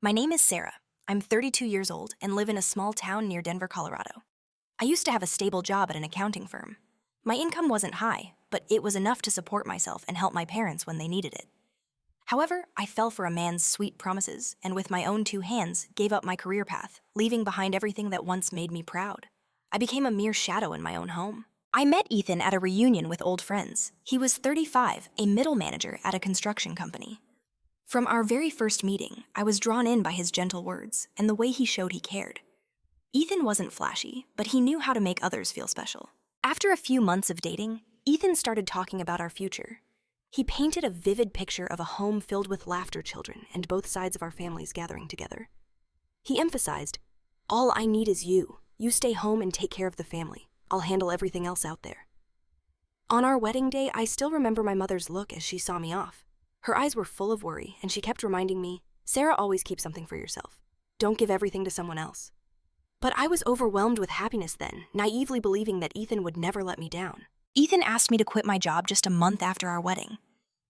My name is Sarah. I'm 32 years old and live in a small town near Denver, Colorado. I used to have a stable job at an accounting firm. My income wasn't high, but it was enough to support myself and help my parents when they needed it. However, I fell for a man's sweet promises and with my own two hands gave up my career path, leaving behind everything that once made me proud. I became a mere shadow in my own home. I met Ethan at a reunion with old friends. He was 35, a middle manager at a construction company. From our very first meeting, I was drawn in by his gentle words and the way he showed he cared. Ethan wasn't flashy, but he knew how to make others feel special. After a few months of dating, Ethan started talking about our future. He painted a vivid picture of a home filled with laughter children and both sides of our families gathering together. He emphasized, "All I need is you. You stay home and take care of the family. I'll handle everything else out there." On our wedding day, I still remember my mother's look as she saw me off. Her eyes were full of worry, and she kept reminding me, "Sarah, always keep something for yourself. Don't give everything to someone else." But I was overwhelmed with happiness then, naively believing that Ethan would never let me down. Ethan asked me to quit my job just a month after our wedding.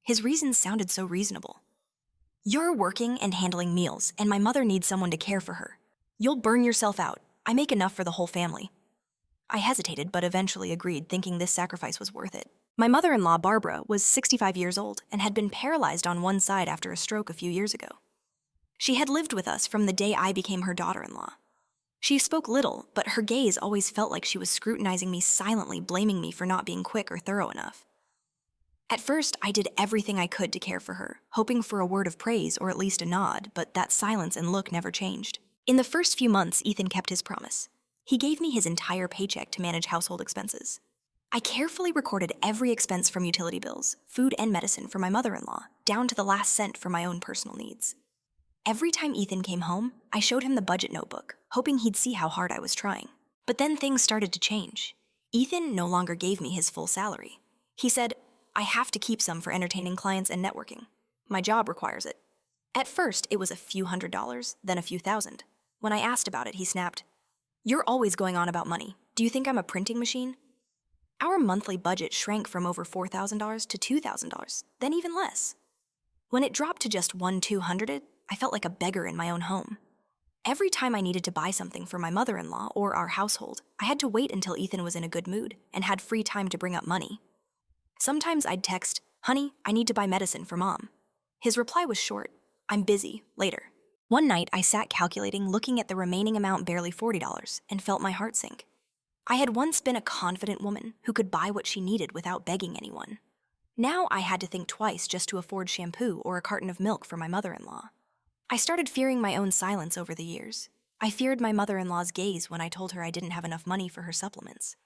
His reasons sounded so reasonable. "You're working and handling meals, and my mother needs someone to care for her. You'll burn yourself out. I make enough for the whole family." I hesitated, but eventually agreed, thinking this sacrifice was worth it. My mother-in-law, Barbara, was 65 years old and had been paralyzed on one side after a stroke a few years ago. She had lived with us from the day I became her daughter-in-law. She spoke little, but her gaze always felt like she was scrutinizing me silently, blaming me for not being quick or thorough enough. At first, I did everything I could to care for her, hoping for a word of praise or at least a nod, but that silence and look never changed. In the first few months, Ethan kept his promise. He gave me his entire paycheck to manage household expenses. I carefully recorded every expense from utility bills, food and medicine for my mother-in-law, down to the last cent for my own personal needs. Every time Ethan came home, I showed him the budget notebook, hoping he'd see how hard I was trying. But then things started to change. Ethan no longer gave me his full salary. He said, "I have to keep some for entertaining clients and networking. My job requires it." At first, it was a few $100s, then a few thousand. When I asked about it, he snapped, "You're always going on about money. Do you think I'm a printing machine?" Our monthly budget shrank from over $4,000 to $2,000, then even less. When it dropped to just $200, I felt like a beggar in my own home. Every time I needed to buy something for my mother-in-law or our household, I had to wait until Ethan was in a good mood and had free time to bring up money. Sometimes I'd text, "Honey, I need to buy medicine for Mom." His reply was short, "I'm busy, later." One night, I sat calculating, looking at the remaining amount, barely $40, and felt my heart sink. I had once been a confident woman who could buy what she needed without begging anyone. Now I had to think twice just to afford shampoo or a carton of milk for my mother-in-law. I started fearing my own silence over the years. I feared my mother-in-law's gaze when I told her I didn't have enough money for her supplements.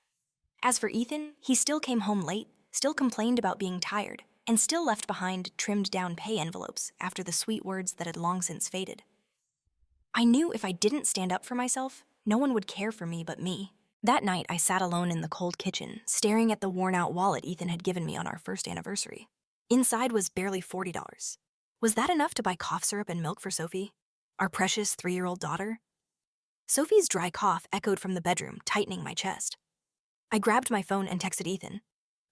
As for Ethan, he still came home late, still complained about being tired, and still left behind trimmed-down pay envelopes after the sweet words that had long since faded. I knew if I didn't stand up for myself, no one would care for me but me. That night, I sat alone in the cold kitchen, staring at the worn-out wallet Ethan had given me on our first anniversary. Inside was barely $40. Was that enough to buy cough syrup and milk for Sophie, our precious 3-year-old daughter? Sophie's dry cough echoed from the bedroom, tightening my chest. I grabbed my phone and texted Ethan,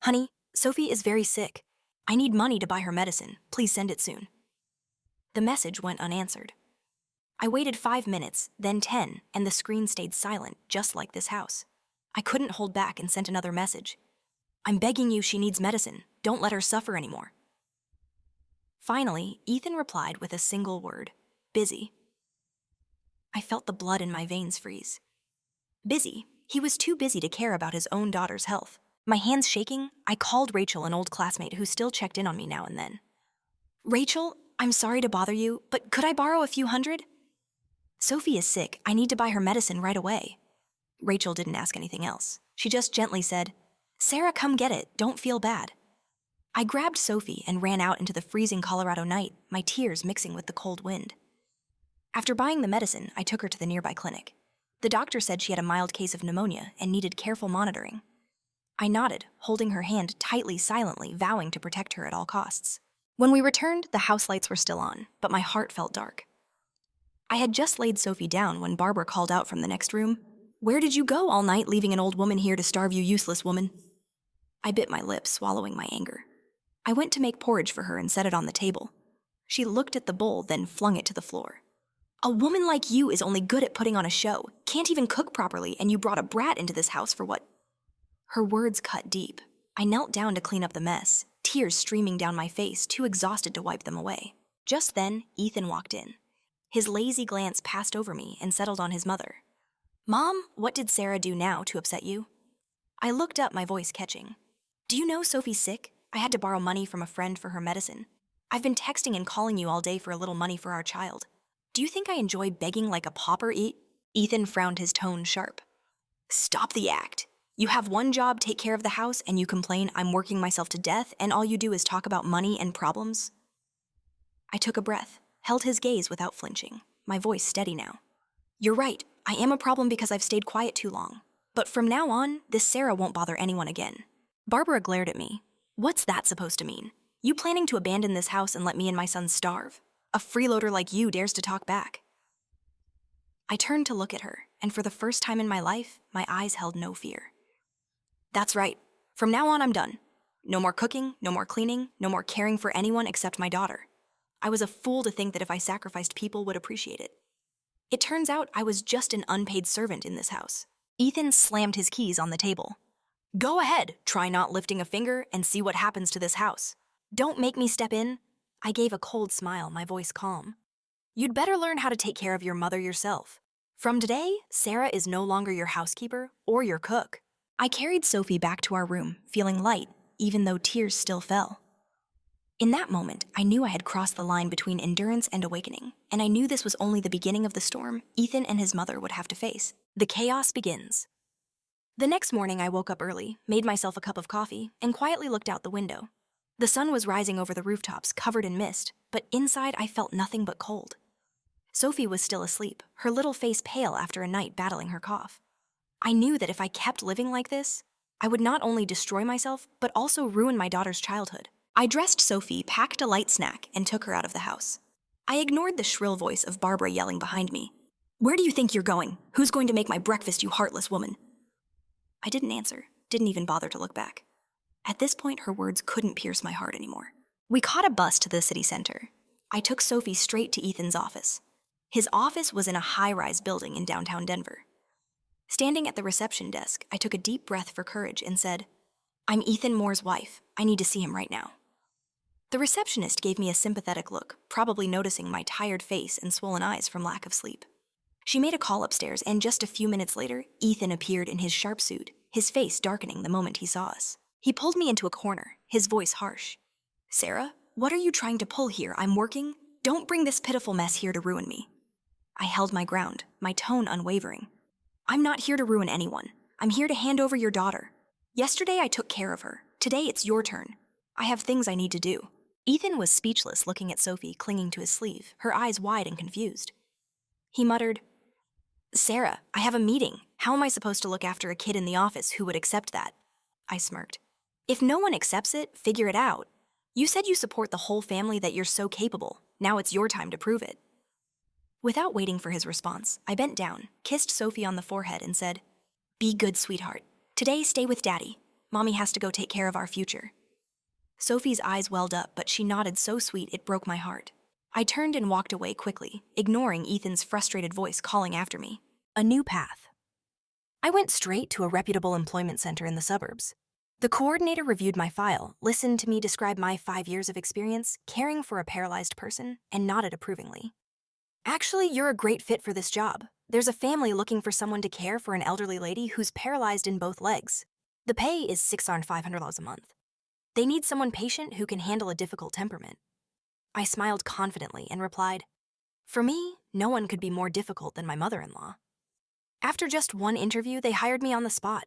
"Honey, Sophie is very sick. I need money to buy her medicine. Please send it soon." The message went unanswered. I waited 5 minutes, then 10, and the screen stayed silent, just like this house. I couldn't hold back and sent another message. "I'm begging you, she needs medicine. Don't let her suffer anymore." Finally, Ethan replied with a single word, "Busy." I felt the blood in my veins freeze. Busy. He was too busy to care about his own daughter's health. My hands shaking, I called Rachel, an old classmate who still checked in on me now and then. "Rachel, I'm sorry to bother you, but could I borrow a few hundred? Sophie is sick. I need to buy her medicine right away." Rachel didn't ask anything else. She just gently said, "Sarah, come get it. Don't feel bad." I grabbed Sophie and ran out into the freezing Colorado night, my tears mixing with the cold wind. After buying the medicine, I took her to the nearby clinic. The doctor said she had a mild case of pneumonia and needed careful monitoring. I nodded, holding her hand tightly, silently, vowing to protect her at all costs. When we returned, the house lights were still on, but my heart felt dark. I had just laid Sophie down when Barbara called out from the next room, "Where did you go all night, leaving an old woman here to starve, you useless woman?" I bit my lip, swallowing my anger. I went to make porridge for her and set it on the table. She looked at the bowl, then flung it to the floor. A woman like you is only good at putting on a show, can't even cook properly, and you brought a brat into this house for what? Her words cut deep. I knelt down to clean up the mess, tears streaming down my face, too exhausted to wipe them away. Just then, Ethan walked in. His lazy glance passed over me and settled on his mother. Mom, what did Sarah do now to upset you? I looked up, my voice catching. Do you know Sophie's sick? I had to borrow money from a friend for her medicine. I've been texting and calling you all day for a little money for our child. Do you think I enjoy begging like a pauper? Ethan frowned, his tone sharp. Stop the act. You have one job, take care of the house, and you complain I'm working myself to death, and all you do is talk about money and problems? I took a breath, held his gaze without flinching, my voice steady now. You're right, I am a problem because I've stayed quiet too long. But from now on, this Sarah won't bother anyone again. Barbara glared at me. What's that supposed to mean? You planning to abandon this house and let me and my son starve? A freeloader like you dares to talk back. I turned to look at her, and for the first time in my life, my eyes held no fear. That's right. From now on, I'm done. No more cooking, no more cleaning, no more caring for anyone except my daughter. I was a fool to think that if I sacrificed, people would appreciate it. It turns out I was just an unpaid servant in this house. Ethan slammed his keys on the table. Go ahead, try not lifting a finger and see what happens to this house. Don't make me step in. I gave a cold smile, my voice calm. You'd better learn how to take care of your mother yourself. From today, Sarah is no longer your housekeeper or your cook. I carried Sophie back to our room, feeling light, even though tears still fell. In that moment, I knew I had crossed the line between endurance and awakening, and I knew this was only the beginning of the storm Ethan and his mother would have to face. The chaos begins. The next morning, I woke up early, made myself a cup of coffee, and quietly looked out the window. The sun was rising over the rooftops, covered in mist, but inside I felt nothing but cold. Sophie was still asleep, her little face pale after a night battling her cough. I knew that if I kept living like this, I would not only destroy myself, but also ruin my daughter's childhood. I dressed Sophie, packed a light snack, and took her out of the house. I ignored the shrill voice of Barbara yelling behind me. Where do you think you're going? Who's going to make my breakfast, you heartless woman? I didn't answer, didn't even bother to look back. At this point, her words couldn't pierce my heart anymore. We caught a bus to the city center. I took Sophie straight to Ethan's office. His office was in a high-rise building in downtown Denver. Standing at the reception desk, I took a deep breath for courage and said, I'm Ethan Moore's wife. I need to see him right now. The receptionist gave me a sympathetic look, probably noticing my tired face and swollen eyes from lack of sleep. She made a call upstairs, and just a few minutes later, Ethan appeared in his sharp suit, his face darkening the moment he saw us. He pulled me into a corner, his voice harsh. Sarah, what are you trying to pull here? I'm working. Don't bring this pitiful mess here to ruin me. I held my ground, my tone unwavering. I'm not here to ruin anyone. I'm here to hand over your daughter. Yesterday I took care of her. Today it's your turn. I have things I need to do. Ethan was speechless, looking at Sophie clinging to his sleeve, her eyes wide and confused. He muttered, Sarah, I have a meeting. How am I supposed to look after a kid in the office who would accept that? I smirked. If no one accepts it, figure it out. You said you support the whole family, that you're so capable. Now it's your time to prove it. Without waiting for his response, I bent down, kissed Sophie on the forehead, and said, Be good, sweetheart. Today, stay with Daddy. Mommy has to go take care of our future. Sophie's eyes welled up, but she nodded so sweet it broke my heart. I turned and walked away quickly, ignoring Ethan's frustrated voice calling after me. A new path. I went straight to a reputable employment center in the suburbs. The coordinator reviewed my file, listened to me describe my 5 years of experience caring for a paralyzed person, and nodded approvingly. Actually, you're a great fit for this job. There's a family looking for someone to care for an elderly lady who's paralyzed in both legs. The pay is $6,500 a month. They need someone patient who can handle a difficult temperament. I smiled confidently and replied, For me, no one could be more difficult than my mother-in-law. After just one interview, they hired me on the spot.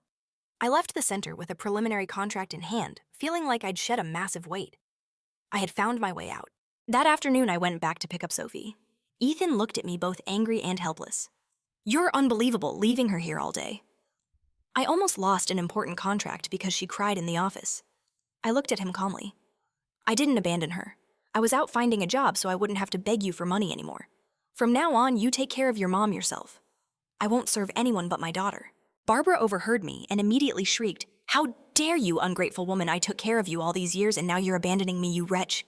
I left the center with a preliminary contract in hand, feeling like I'd shed a massive weight. I had found my way out. That afternoon, I went back to pick up Sophie. Ethan looked at me both angry and helpless. You're unbelievable, leaving her here all day. I almost lost an important contract because she cried in the office. I looked at him calmly. I didn't abandon her. I was out finding a job so I wouldn't have to beg you for money anymore. From now on, you take care of your mom yourself. I won't serve anyone but my daughter. Barbara overheard me and immediately shrieked, How dare you, ungrateful woman! I took care of you all these years and now you're abandoning me, you wretch.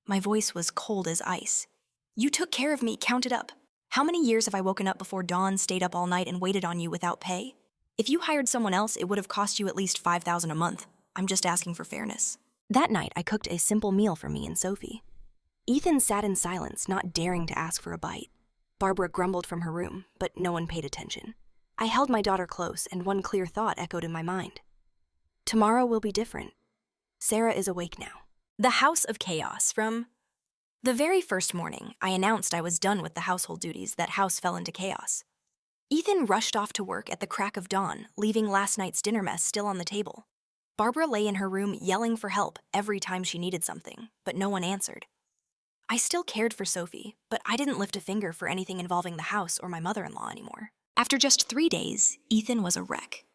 My voice was cold as ice. You took care of me, count it up. How many years have I woken up before dawn, stayed up all night, and waited on you without pay? If you hired someone else, it would have cost you at least $5,000 a month. I'm just asking for fairness. That night, I cooked a simple meal for me and Sophie. Ethan sat in silence, not daring to ask for a bite. Barbara grumbled from her room, but no one paid attention. I held my daughter close, and one clear thought echoed in my mind. Tomorrow will be different. Sarah is awake now. The House of Chaos from... The very first morning, I announced I was done with the household duties. That house fell into chaos. Ethan rushed off to work at the crack of dawn, leaving last night's dinner mess still on the table. Barbara lay in her room yelling for help every time she needed something, but no one answered. I still cared for Sophie, but I didn't lift a finger for anything involving the house or my mother-in-law anymore. After just 3 days, Ethan was a wreck.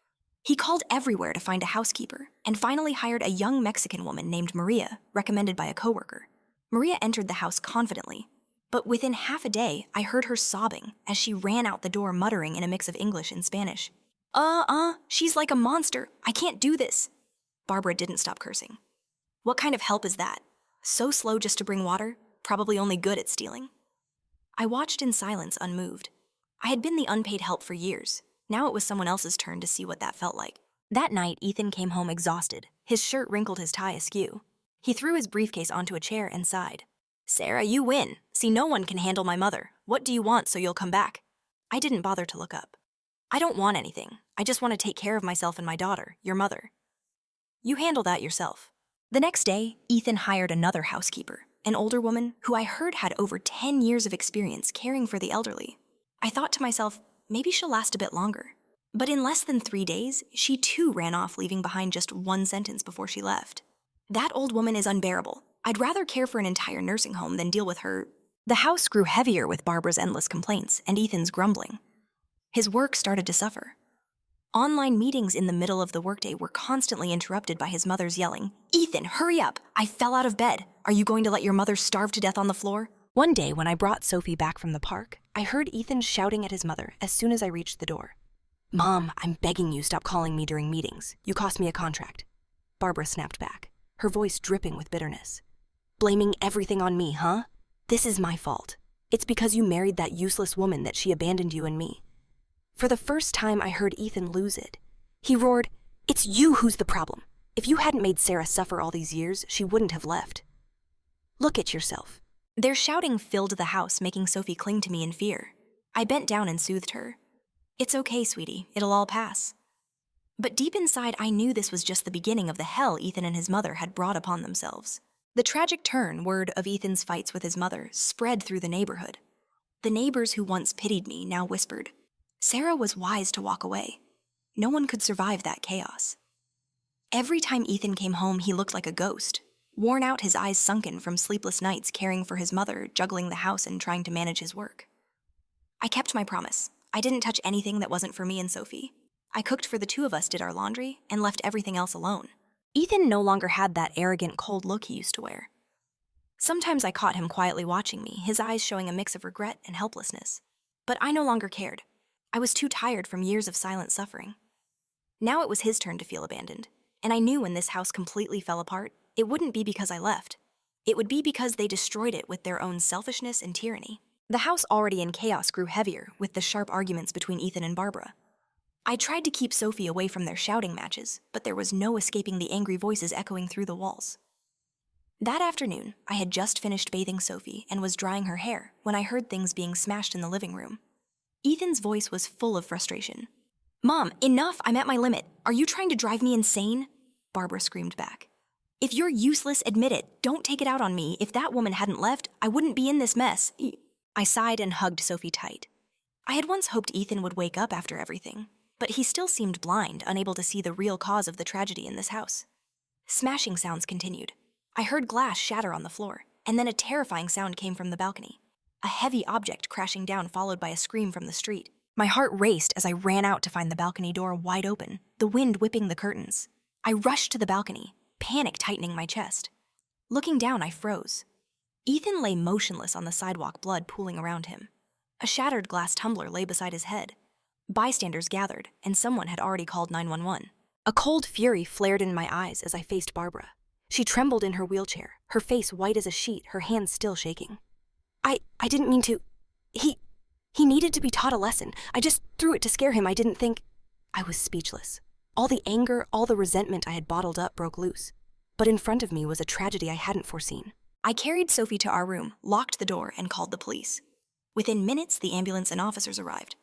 He called everywhere to find a housekeeper, and finally hired a young Mexican woman named Maria, recommended by a coworker. Maria entered the house confidently, but within half a day, I heard her sobbing as she ran out the door muttering in a mix of English and Spanish. She's like a monster. I can't do this. Barbara didn't stop cursing. What kind of help is that? So slow just to bring water? Probably only good at stealing. I watched in silence, unmoved. I had been the unpaid help for years. Now it was someone else's turn to see what that felt like. That night, Ethan came home exhausted. His shirt wrinkled, his tie askew. He threw his briefcase onto a chair and sighed. Sarah, you win. See, no one can handle my mother. What do you want so you'll come back? I didn't bother to look up. I don't want anything. I just want to take care of myself and my daughter, your mother. You handle that yourself. The next day, Ethan hired another housekeeper, an older woman who I heard had over 10 years of experience caring for the elderly. I thought to myself, maybe she'll last a bit longer. But in less than 3 days, she too ran off, leaving behind just one sentence before she left. That old woman is unbearable. I'd rather care for an entire nursing home than deal with her. The house grew heavier with Barbara's endless complaints and Ethan's grumbling. His work started to suffer. Online meetings in the middle of the workday were constantly interrupted by his mother's yelling, Ethan, hurry up! I fell out of bed. Are you going to let your mother starve to death on the floor? One day, when I brought Sophie back from the park, I heard Ethan shouting at his mother as soon as I reached the door. Mom, I'm begging you, stop calling me during meetings. You cost me a contract. Barbara snapped back, her voice dripping with bitterness. Blaming everything on me, huh? This is my fault. It's because you married that useless woman that she abandoned you and me. For the first time, I heard Ethan lose it. He roared, It's you who's the problem. If you hadn't made Sarah suffer all these years, she wouldn't have left. Look at yourself. Their shouting filled the house, making Sophie cling to me in fear. I bent down and soothed her. It's okay, sweetie. It'll all pass. But deep inside, I knew this was just the beginning of the hell Ethan and his mother had brought upon themselves. The tragic turn, word of Ethan's fights with his mother, spread through the neighborhood. The neighbors who once pitied me now whispered, Sarah was wise to walk away. No one could survive that chaos. Every time Ethan came home, he looked like a ghost, worn out, his eyes sunken from sleepless nights caring for his mother, juggling the house and trying to manage his work. I kept my promise. I didn't touch anything that wasn't for me and Sophie. I cooked for the two of us, did our laundry, and left everything else alone. Ethan no longer had that arrogant, cold look he used to wear. Sometimes I caught him quietly watching me, his eyes showing a mix of regret and helplessness. But I no longer cared. I was too tired from years of silent suffering. Now it was his turn to feel abandoned, and I knew when this house completely fell apart, it wouldn't be because I left. It would be because they destroyed it with their own selfishness and tyranny. The house already in chaos grew heavier with the sharp arguments between Ethan and Barbara. I tried to keep Sophie away from their shouting matches, but there was no escaping the angry voices echoing through the walls. That afternoon, I had just finished bathing Sophie and was drying her hair when I heard things being smashed in the living room. Ethan's voice was full of frustration. Mom, enough, I'm at my limit. Are you trying to drive me insane? Barbara screamed back. If you're useless, admit it. Don't take it out on me. If that woman hadn't left, I wouldn't be in this mess. I sighed and hugged Sophie tight. I had once hoped Ethan would wake up after everything, but he still seemed blind, unable to see the real cause of the tragedy in this house. Smashing sounds continued. I heard glass shatter on the floor, and then a terrifying sound came from the balcony. A heavy object crashing down, followed by a scream from the street. My heart raced as I ran out to find the balcony door wide open, the wind whipping the curtains. I rushed to the balcony, panic tightening my chest. Looking down, I froze. Ethan lay motionless on the sidewalk, blood pooling around him. A shattered glass tumbler lay beside his head. Bystanders gathered, and someone had already called 911. A cold fury flared in my eyes as I faced Barbara. She trembled in her wheelchair, her face white as a sheet, her hands still shaking. I didn't mean to... He needed to be taught a lesson. I just threw it to scare him. I didn't think. I was speechless. All the anger, all the resentment I had bottled up broke loose. But in front of me was a tragedy I hadn't foreseen. I carried Sophie to our room, locked the door, and called the police. Within minutes, the ambulance and officers arrived.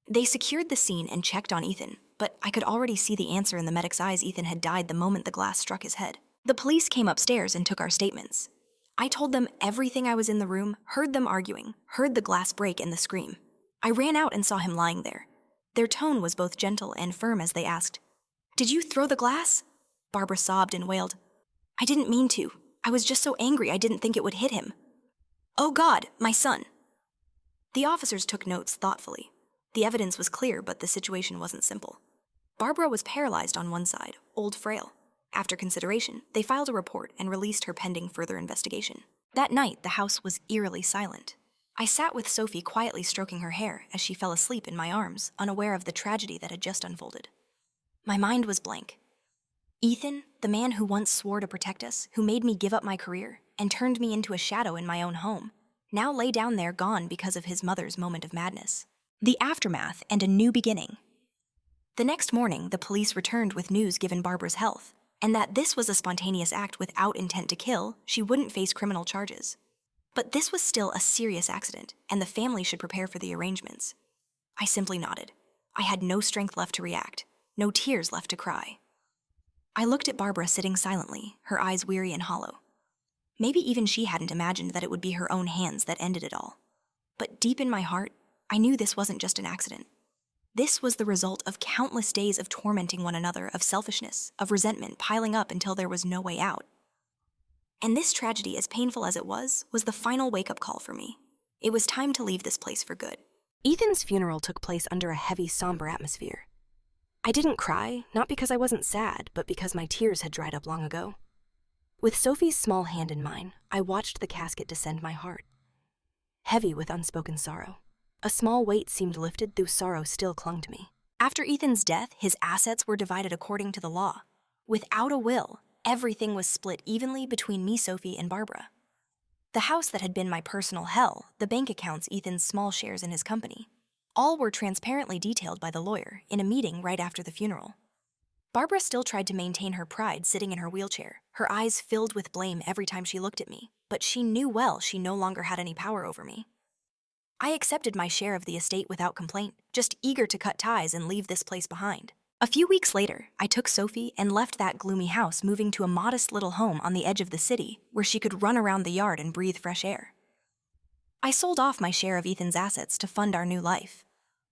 They secured the scene and checked on Ethan, but I could already see the answer in the medic's eyes. Ethan had died the moment the glass struck his head. The police came upstairs and took our statements. I told them everything. I was in the room, heard them arguing, heard the glass break and the scream. I ran out and saw him lying there. Their tone was both gentle and firm as they asked, "Did you throw the glass?" Barbara sobbed and wailed, "I didn't mean to. I was just so angry I didn't think it would hit him." "Oh God, my son." The officers took notes thoughtfully. The evidence was clear, but the situation wasn't simple. Barbara was paralyzed on one side, old, frail. After consideration, they filed a report and released her pending further investigation. That night, the house was eerily silent. I sat with Sophie quietly stroking her hair as she fell asleep in my arms, unaware of the tragedy that had just unfolded. My mind was blank. Ethan, the man who once swore to protect us, who made me give up my career and turned me into a shadow in my own home, now lay down there gone because of his mother's moment of madness. The aftermath and a new beginning. The next morning, the police returned with news given Barbara's health, and that this was a spontaneous act without intent to kill. She wouldn't face criminal charges. But this was still a serious accident, and the family should prepare for the arrangements. I simply nodded. I had no strength left to react, no tears left to cry. I looked at Barbara sitting silently, her eyes weary and hollow. Maybe even she hadn't imagined that it would be her own hands that ended it all. But deep in my heart, I knew this wasn't just an accident. This was the result of countless days of tormenting one another, of selfishness, of resentment piling up until there was no way out. And this tragedy, as painful as it was the final wake-up call for me. It was time to leave this place for good. Ethan's funeral took place under a heavy, somber atmosphere. I didn't cry, not because I wasn't sad, but because my tears had dried up long ago. With Sophie's small hand in mine, I watched the casket descend my heart. Heavy with unspoken sorrow. A small weight seemed lifted, though sorrow still clung to me. After Ethan's death, his assets were divided according to the law. Without a will, everything was split evenly between me, Sophie, and Barbara. The house that had been my personal hell, the bank accounts, Ethan's small shares in his company, all were transparently detailed by the lawyer in a meeting right after the funeral. Barbara still tried to maintain her pride sitting in her wheelchair, her eyes filled with blame every time she looked at me, but she knew well she no longer had any power over me. I accepted my share of the estate without complaint, just eager to cut ties and leave this place behind. A few weeks later, I took Sophie and left that gloomy house, moving to a modest little home on the edge of the city where she could run around the yard and breathe fresh air. I sold off my share of Ethan's assets to fund our new life.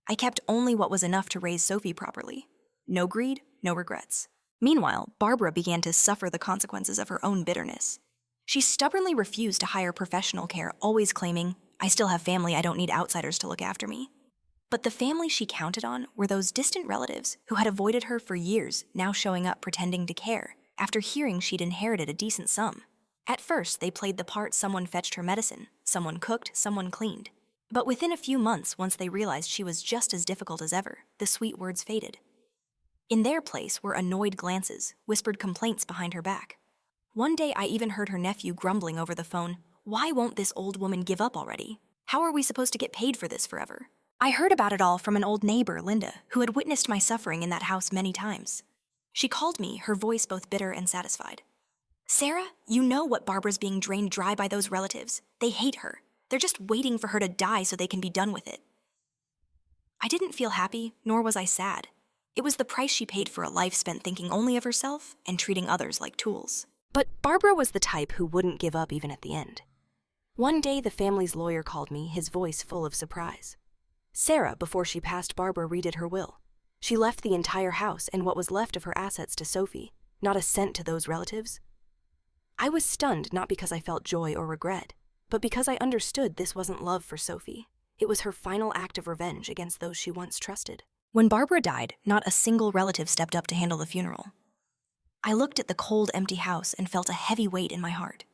I kept only what was enough to raise Sophie properly. No greed, no regrets. Meanwhile, Barbara began to suffer the consequences of her own bitterness. She stubbornly refused to hire professional care, always claiming, "I still have family, I don't need outsiders to look after me." But the family she counted on were those distant relatives who had avoided her for years, now showing up pretending to care, after hearing she'd inherited a decent sum. At first, they played the part someone fetched her medicine, someone cooked, someone cleaned. But within a few months, once they realized she was just as difficult as ever, the sweet words faded. In their place were annoyed glances, whispered complaints behind her back. One day I even heard her nephew grumbling over the phone, "Why won't this old woman give up already? How are we supposed to get paid for this forever?" I heard about it all from an old neighbor, Linda, who had witnessed my suffering in that house many times. She called me, her voice both bitter and satisfied. "Sarah, you know what Barbara's being drained dry by those relatives. They hate her. They're just waiting for her to die so they can be done with it." I didn't feel happy, nor was I sad. It was the price she paid for a life spent thinking only of herself and treating others like tools. But Barbara was the type who wouldn't give up even at the end. One day, the family's lawyer called me, his voice full of surprise. Sarah, before she passed, Barbara redid her will. She left the entire house and what was left of her assets to Sophie, not a cent to those relatives. I was stunned, not because I felt joy or regret, but because I understood this wasn't love for Sophie. It was her final act of revenge against those she once trusted. When Barbara died, not a single relative stepped up to handle the funeral. I looked at the cold, empty house and felt a heavy weight in my heart.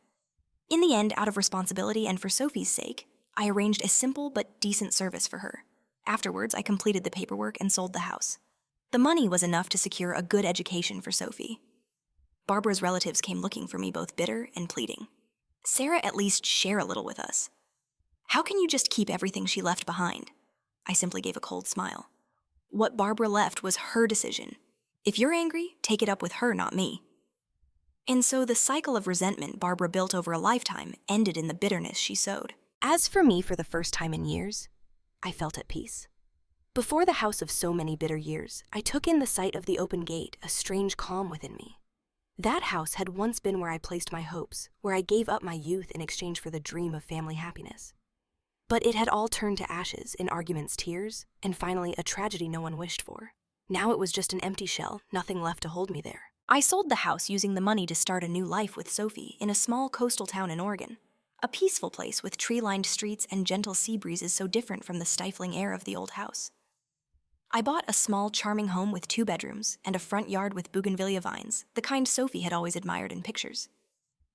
In the end, out of responsibility and for Sophie's sake, I arranged a simple but decent service for her. Afterwards, I completed the paperwork and sold the house. The money was enough to secure a good education for Sophie. Barbara's relatives came looking for me, both bitter and pleading. "Sarah, at least share a little with us. How can you just keep everything she left behind? I simply gave a cold smile. What Barbara left was her decision. If you're angry, take it up with her, not me. And so the cycle of resentment Barbara built over a lifetime ended in the bitterness she sowed. As for me, for the first time in years, I felt at peace. Before the house of so many bitter years, I took in the sight of the open gate, a strange calm within me. That house had once been where I placed my hopes, where I gave up my youth in exchange for the dream of family happiness. But it had all turned to ashes in arguments, tears, and finally a tragedy no one wished for. Now it was just an empty shell, nothing left to hold me there. I sold the house using the money to start a new life with Sophie in a small coastal town in Oregon. A peaceful place with tree-lined streets and gentle sea breezes so different from the stifling air of the old house. I bought a small, charming home with 2 bedrooms and a front yard with bougainvillea vines, the kind Sophie had always admired in pictures.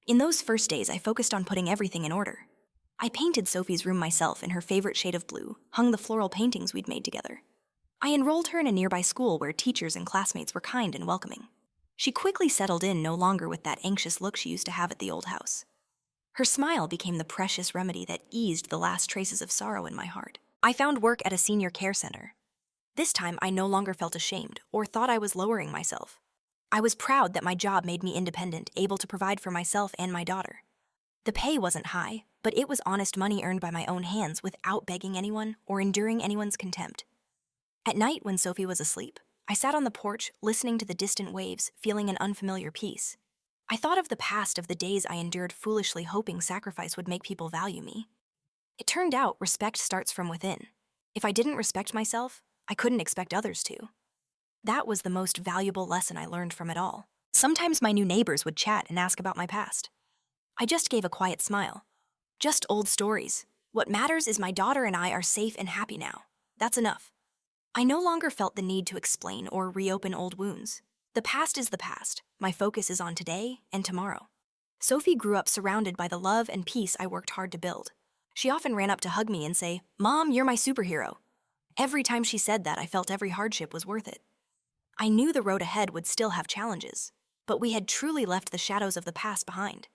In those first days, I focused on putting everything in order. I painted Sophie's room myself in her favorite shade of blue, hung the floral paintings we'd made together. I enrolled her in a nearby school where teachers and classmates were kind and welcoming. She quickly settled in, no longer with that anxious look she used to have at the old house. Her smile became the precious remedy that eased the last traces of sorrow in my heart. I found work at a senior care center. This time, I no longer felt ashamed or thought I was lowering myself. I was proud that my job made me independent, able to provide for myself and my daughter. The pay wasn't high, but it was honest money earned by my own hands without begging anyone or enduring anyone's contempt. At night, when Sophie was asleep, I sat on the porch, listening to the distant waves, feeling an unfamiliar peace. I thought of the past, of the days I endured foolishly hoping sacrifice would make people value me. It turned out respect starts from within. If I didn't respect myself, I couldn't expect others to. That was the most valuable lesson I learned from it all. Sometimes my new neighbors would chat and ask about my past. I just gave a quiet smile. Just old stories. What matters is my daughter and I are safe and happy now. That's enough. I no longer felt the need to explain or reopen old wounds. The past is the past. My focus is on today and tomorrow. Sophie grew up surrounded by the love and peace I worked hard to build. She often ran up to hug me and say, "Mom, you're my superhero." Every time she said that, I felt every hardship was worth it. I knew the road ahead would still have challenges, but we had truly left the shadows of the past behind.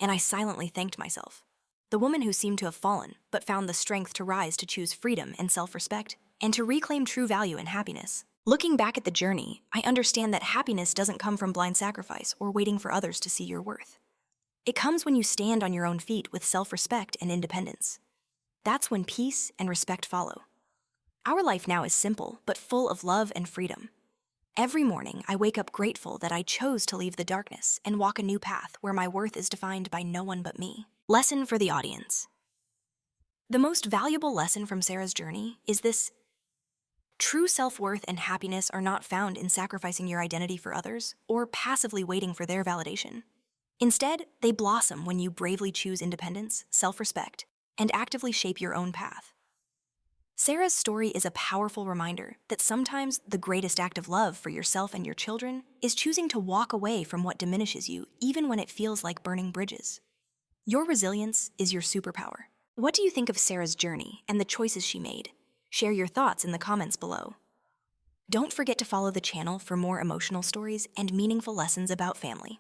And I silently thanked myself. The woman who seemed to have fallen, but found the strength to rise, to choose freedom and self-respect, and to reclaim true value and happiness. Looking back at the journey, I understand that happiness doesn't come from blind sacrifice or waiting for others to see your worth. It comes when you stand on your own feet with self-respect and independence. That's when peace and respect follow. Our life now is simple, but full of love and freedom. Every morning, I wake up grateful that I chose to leave the darkness and walk a new path where my worth is defined by no one but me. Lesson for the audience. The most valuable lesson from Sarah's journey is this: true self-worth and happiness are not found in sacrificing your identity for others or passively waiting for their validation. Instead, they blossom when you bravely choose independence, self-respect, and actively shape your own path. Sarah's story is a powerful reminder that sometimes the greatest act of love for yourself and your children is choosing to walk away from what diminishes you, even when it feels like burning bridges. Your resilience is your superpower. What do you think of Sarah's journey and the choices she made? Share your thoughts in the comments below. Don't forget to follow the channel for more emotional stories and meaningful lessons about family.